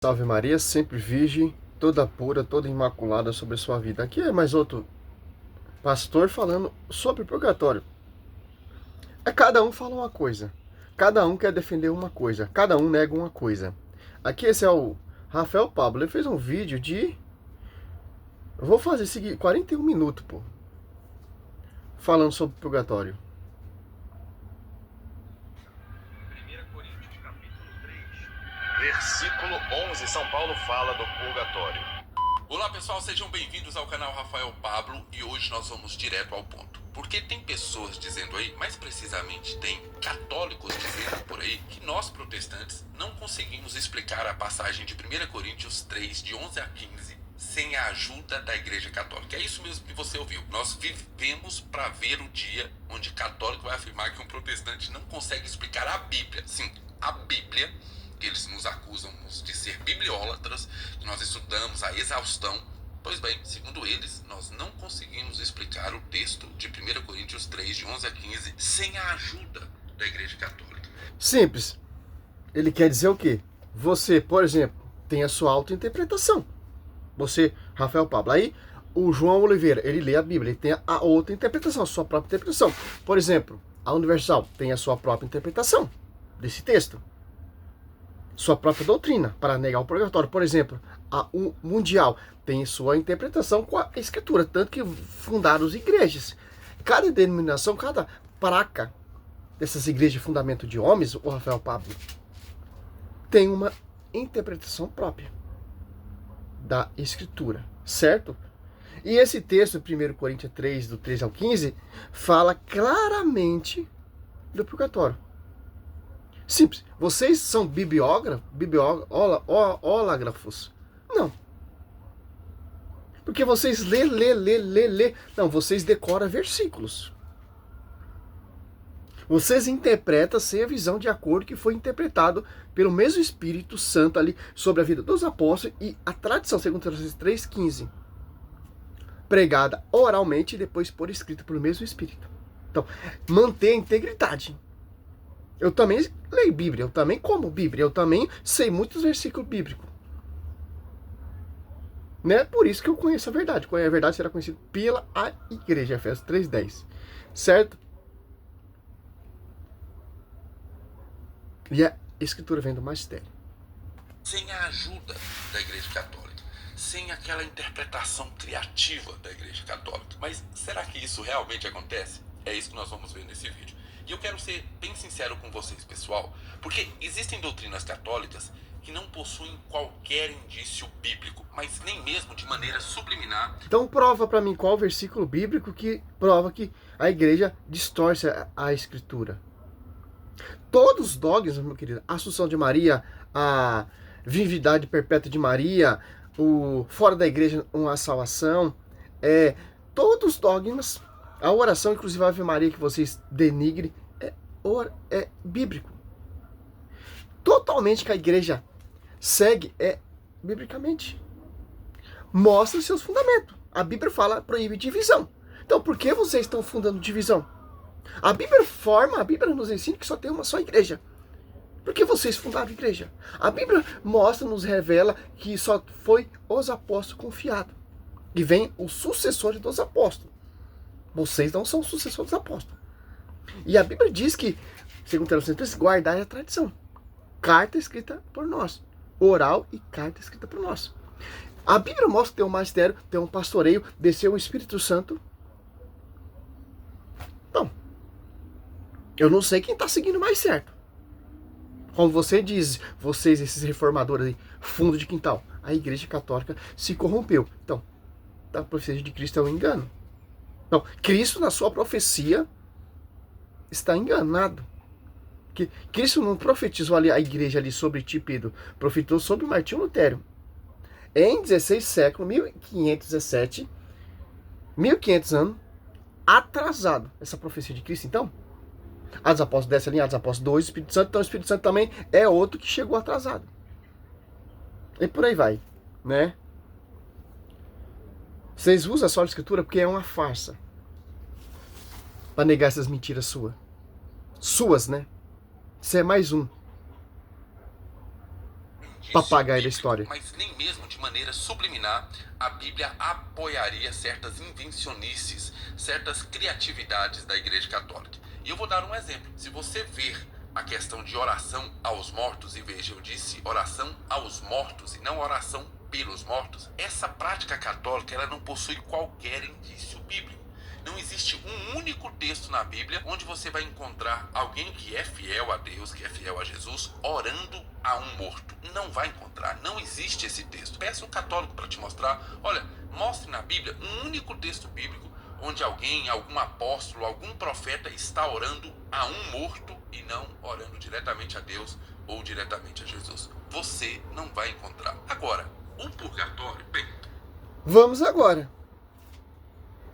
Salve Maria, sempre virgem, toda pura, toda imaculada sobre a sua vida. Aqui é mais outro pastor falando sobre purgatório. Cada um fala uma coisa, cada um quer defender uma coisa, cada um nega uma coisa. Aqui esse é o Rafael Pablo, ele fez um vídeo de... Eu vou fazer seguir 41 minutos, pô, falando sobre purgatório. 1 Coríntios capítulo 3, versículo 11, São Paulo fala do purgatório. Olá pessoal, sejam bem-vindos ao canal Rafael Pablo e hoje nós vamos direto ao ponto. Porque tem pessoas dizendo aí, mais precisamente tem católicos dizendo por aí, que nós protestantes não conseguimos explicar a passagem de 1 Coríntios 3, de 11 a 15, sem a ajuda da Igreja Católica. É isso mesmo que você ouviu. Nós vivemos para ver o dia onde católico vai afirmar que um protestante não consegue explicar a Bíblia. Sim, a Bíblia, que eles nos acusam de ser bibliólatras, que nós estudamos a exaustão. Pois bem, segundo eles, nós não conseguimos explicar o texto de 1 Coríntios 3, de 11 a 15, sem a ajuda da Igreja Católica. Simples. Ele quer dizer o quê? Você, por exemplo, tem a sua autointerpretação. Você, Rafael Pablo. Aí, o João Oliveira, ele lê a Bíblia, ele tem a outra interpretação, a sua própria interpretação. Por exemplo, a Universal tem a sua própria interpretação desse texto. Sua própria doutrina para negar o purgatório. Por exemplo, a Mundial tem sua interpretação com a Escritura, tanto que fundaram as igrejas. Cada denominação, cada placa dessas igrejas de fundamento de homens, o Rafael Pablo, tem uma interpretação própria da Escritura, certo? E esse texto, 1 Coríntios 3, do 3 ao 15, fala claramente do purgatório. Simples. Vocês são bibliógrafos? Não. Porque vocês lê. Não, vocês decoram versículos. Vocês interpretam sem a visão de acordo que foi interpretado pelo mesmo Espírito Santo ali sobre a vida dos apóstolos e a tradição, segundo Tessalonicenses 3,15. Pregada oralmente e depois por escrito pelo mesmo Espírito. Então, manter a integridade. Eu também leio Bíblia, eu também como Bíblia, eu também sei muitos versículos bíblicos. Né? Por isso que eu conheço a verdade. A verdade será conhecida pela igreja, Efésios 3,10. Certo? E a Escritura vem do magistério. Sem a ajuda da Igreja Católica, sem aquela interpretação criativa da Igreja Católica. Mas será que isso realmente acontece? É isso que nós vamos ver nesse vídeo. E eu quero ser bem sincero com vocês, pessoal, porque existem doutrinas católicas que não possuem qualquer indício bíblico, mas nem mesmo de maneira subliminar. Então prova para mim qual versículo bíblico que prova que a igreja distorce a Escritura. Todos os dogmas, meu querido, a Assunção de Maria, a Vividade Perpétua de Maria, o fora da igreja uma salvação, todos os dogmas, a oração, inclusive a Ave Maria que vocês denigrem, é bíblico. Totalmente que a igreja segue biblicamente. Mostra seus fundamentos. A Bíblia fala, proíbe divisão. Então por que vocês estão fundando divisão? A Bíblia nos ensina que só tem uma só igreja. Por que vocês fundaram a igreja? A Bíblia mostra, nos revela que só foi os apóstolos confiados. E vem os sucessores dos apóstolos. Vocês não são sucessores dos apóstolos. E a Bíblia diz que, segundo Tessalonicenses, guardar a tradição. Carta escrita por nós. Oral e carta escrita por nós. A Bíblia mostra que tem um magistério, tem um pastoreio, desceu o Espírito Santo. Então, eu não sei quem está seguindo mais certo. Como você diz, vocês, esses reformadores aí, fundo de quintal, a Igreja Católica se corrompeu. Então, a profecia de Cristo é um engano. Então, Cristo, na sua profecia, está enganado. Que Cristo não profetizou ali a igreja ali sobre Ti, Pedro, profetizou sobre Martinho Lutero. Em 16 século, 1517, 1500 anos, atrasado essa profecia de Cristo, então. Atos Apóstolos dessa linha, Atos Apóstolos 2, Espírito Santo, então o Espírito Santo também é outro que chegou atrasado. E por aí vai, né? Vocês usam a só Escritura porque é uma farsa. Para negar essas mentiras suas. Suas, né? Você é mais um. papagaio da história. Mas nem mesmo de maneira subliminar a Bíblia apoiaria certas invencionices, certas criatividades da Igreja Católica. E eu vou dar um exemplo. Se você ver a questão de oração aos mortos, e veja, eu disse oração aos mortos e não oração pelos mortos, essa prática católica ela não possui qualquer indício bíblico. Não existe um único texto na Bíblia onde você vai encontrar alguém que é fiel a Deus, que é fiel a Jesus, orando a um morto. Não vai encontrar, não existe esse texto. Peça um católico para te mostrar. Olha, mostre na Bíblia um único texto bíblico onde alguém, algum apóstolo, algum profeta está orando a um morto e não orando diretamente a Deus ou diretamente a Jesus. Você não vai encontrar. Agora, o purgatório, bem... Vamos agora.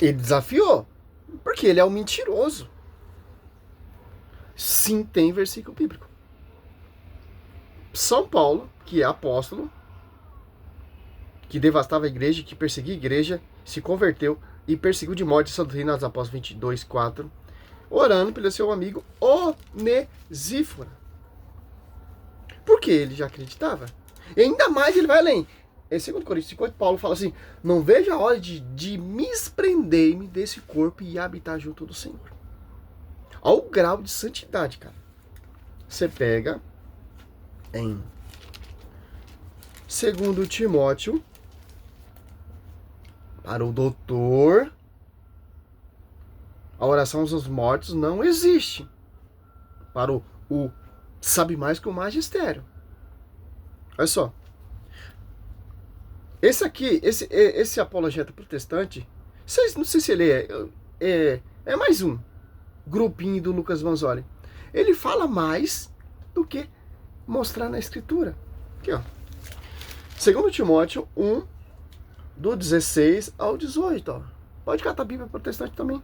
Ele desafiou, porque ele é um mentiroso. Sim, tem versículo bíblico. São Paulo, que é apóstolo, que devastava a igreja, que perseguia a igreja, se converteu e perseguiu de morte essa doutrina dos apóstolos 22:4, orando pelo seu amigo Onesíforo. Porque ele já acreditava. E ainda mais ele vai além. Em 2 Coríntios 5, Paulo fala assim: não vejo a hora de me desprender-me desse corpo e habitar junto do Senhor. Olha o grau de santidade, cara. Você pega em 2 Timóteo, para o doutor, a oração aos mortos não existe. Para o sabe mais que o magistério. Olha só. Esse aqui, esse apologeta protestante, não sei se ele é mais um grupinho do Lucas Vanzoli. Ele fala mais do que mostrar na escritura. Aqui, ó. 2 Timóteo 1, do 16 ao 18. Ó. Pode catar a Bíblia protestante também.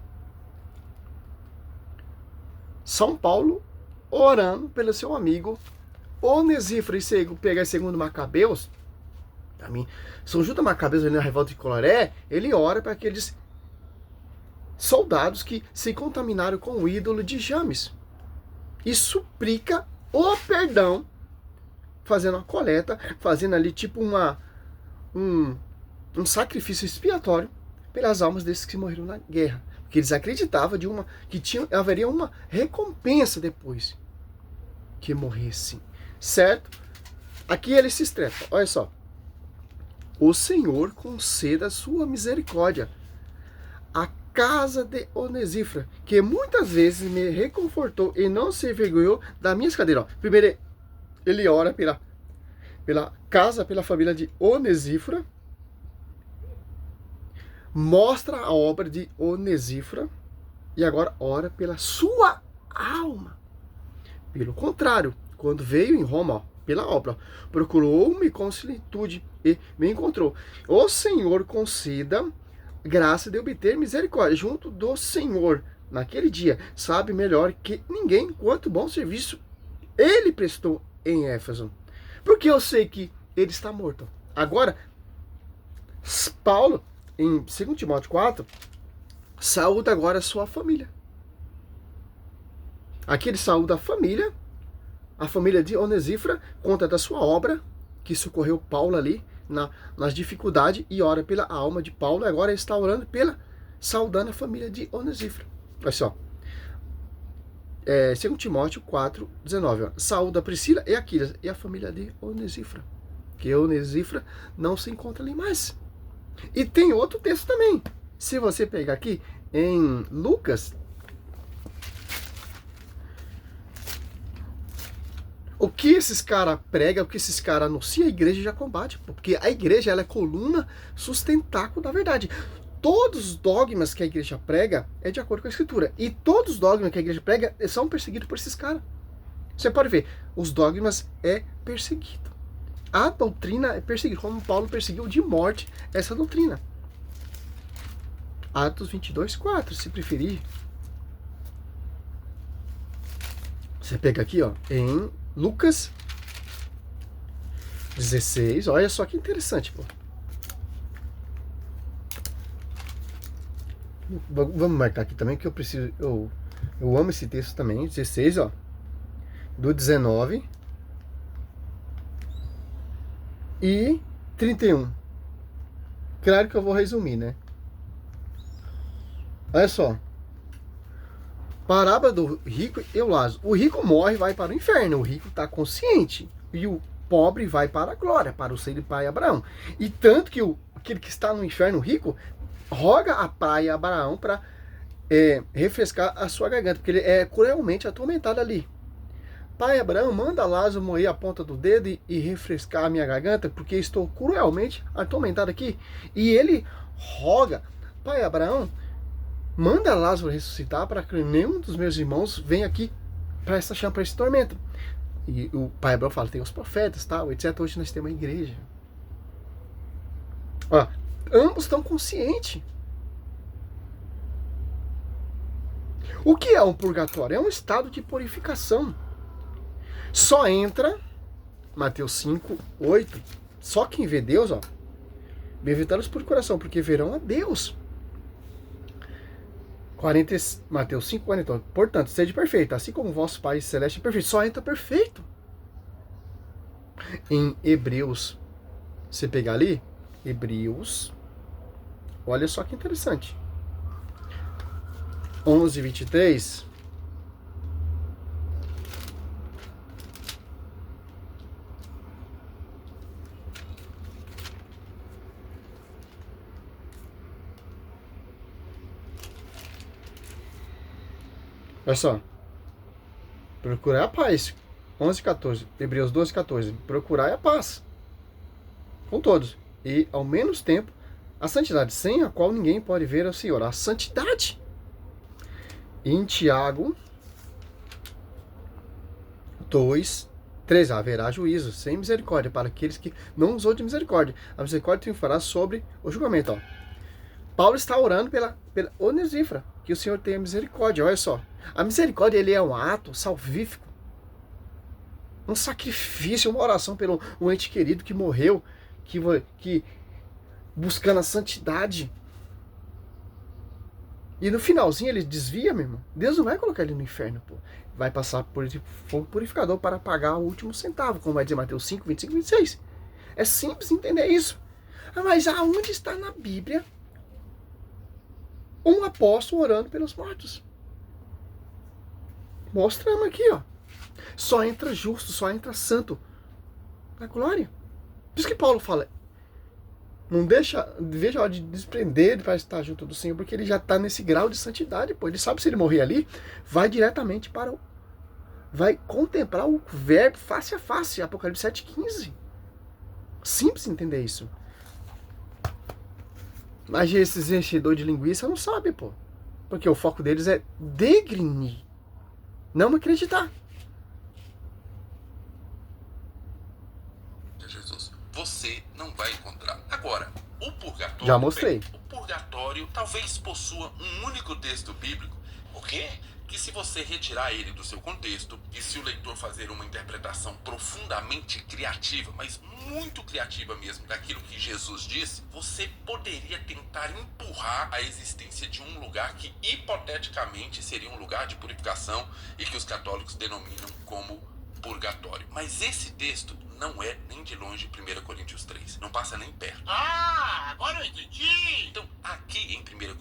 São Paulo orando pelo seu amigo Onesíforo. E se pegar 2 Macabeus, também, São Judas Macabeus ali na revolta de Coloré, ele ora para aqueles soldados que se contaminaram com o ídolo de James. E suplica o perdão, fazendo uma coleta, fazendo ali tipo um sacrifício expiatório pelas almas desses que morreram na guerra. Porque eles acreditavam que haveria uma recompensa depois que morressem. Certo? Aqui ele se estrepa. Olha só. O Senhor conceda sua misericórdia à casa de Onesíforo, que muitas vezes me reconfortou e não se envergonhou da minha cadeira. Primeiro, ele ora pela casa, pela família de Onesíforo, mostra a obra de Onesíforo e agora ora pela sua alma. Pelo contrário, quando veio em Roma, ó, pela obra, procurou-me com solicitude e me encontrou. O Senhor conceda graça de obter misericórdia junto do Senhor naquele dia. Sabe melhor que ninguém quanto bom serviço ele prestou em Éfeso. Porque eu sei que ele está morto. Agora, Paulo, em 2 Timóteo 4, saúda agora a sua família. Aqui ele saúda a família de Onesíforo, conta da sua obra, que socorreu Paulo ali nas dificuldades, e ora pela alma de Paulo. Agora ele está orando saudando a família de Onesíforo. Olha só. 2 Timóteo 4, 19. Ó. Saúda Priscila e Aquilas e a família de Onesíforo. Que Onesíforo não se encontra ali mais. E tem outro texto também. Se você pegar aqui em Lucas, o que esses caras pregam, o que esses caras anunciam, a igreja já combate. Porque a igreja ela é coluna sustentáculo da verdade. Todos os dogmas que a igreja prega é de acordo com a escritura. E todos os dogmas que a igreja prega são perseguidos por esses caras. Você pode ver, os dogmas é perseguido. A doutrina é perseguida, como Paulo perseguiu de morte essa doutrina. Atos 22:4, se preferir. Você pega aqui, ó, em Lucas 16, olha só que interessante, pô. Vamos marcar aqui também, que eu preciso, eu amo esse texto também, 16, ó, do 19 e 31. Claro que eu vou resumir, né? Olha só. Parábola do rico e o Lázaro. O rico morre e vai para o inferno. O rico está consciente. E o pobre vai para a glória, para o seio de pai Abraão. E tanto que aquele que está no inferno rico roga a pai Abraão para refrescar a sua garganta, porque ele é cruelmente atormentado ali. Pai Abraão, manda Lázaro moer a ponta do dedo e refrescar a minha garganta, porque estou cruelmente atormentado aqui. E ele roga, pai Abraão, manda Lázaro ressuscitar para que nenhum dos meus irmãos venha aqui para essa chama, para esse tormento. E o pai Abraão fala, tem os profetas, tal, etc. Hoje nós temos uma igreja. Ó, ambos estão conscientes. O que é um purgatório? É um estado de purificação. Só entra, Mateus 5, 8, só quem vê Deus, ó, bem-aventurados por coração, porque verão a Deus. 40, Mateus 5, 49. Portanto, seja perfeito, assim como o vosso Pai Celeste é perfeito. Só entra perfeito. Em Hebreus, você pegar ali, Hebreus, olha só que interessante. 11, 23. Olha só. Procurar a paz. 11, 14. Hebreus 12, 14. Procurar a paz. Com todos. E, ao menos tempo, a santidade, sem a qual ninguém pode ver ao Senhor. A santidade. Em Tiago 2, 3. Haverá juízo, sem misericórdia, para aqueles que não usou de misericórdia. A misericórdia triunfará sobre o julgamento. Ó. Paulo está orando pela Onesífora, que o Senhor tenha misericórdia. Olha só. A misericórdia, ele é um ato salvífico. Um sacrifício, uma oração pelo um ente querido que morreu, que buscando a santidade. E no finalzinho ele desvia, meu irmão. Deus não vai colocar ele no inferno, pô. Vai passar por fogo purificador para pagar o último centavo, como vai dizer Mateus 5, 25 e 26. É simples entender isso. Mas aonde está na Bíblia um apóstolo orando pelos mortos? Mostramos aqui, ó. Só entra justo, só entra santo na glória. Por isso que Paulo fala, não veja a hora de desprender para estar junto do Senhor, porque ele já está nesse grau de santidade, pô. Ele sabe que se ele morrer ali, vai diretamente vai contemplar o verbo face a face, Apocalipse 7,15. Simples entender isso. Mas esses enchedores de linguiça não sabem, pô. Porque o foco deles é degrinir, não acreditar. Jesus, você não vai encontrar. Agora, o purgatório... Já mostrei. O purgatório talvez possua um único texto bíblico. O quê? Que se você retirar ele do seu contexto, e se o leitor fazer uma interpretação profundamente criativa, mas muito criativa mesmo, daquilo que Jesus disse, você poderia tentar empurrar a existência de um lugar que hipoteticamente seria um lugar de purificação e que os católicos denominam como purgatório. Mas esse texto não é nem de longe 1 Coríntios 3. Não passa nem perto. Ah, agora eu entendi. Então, aqui em 1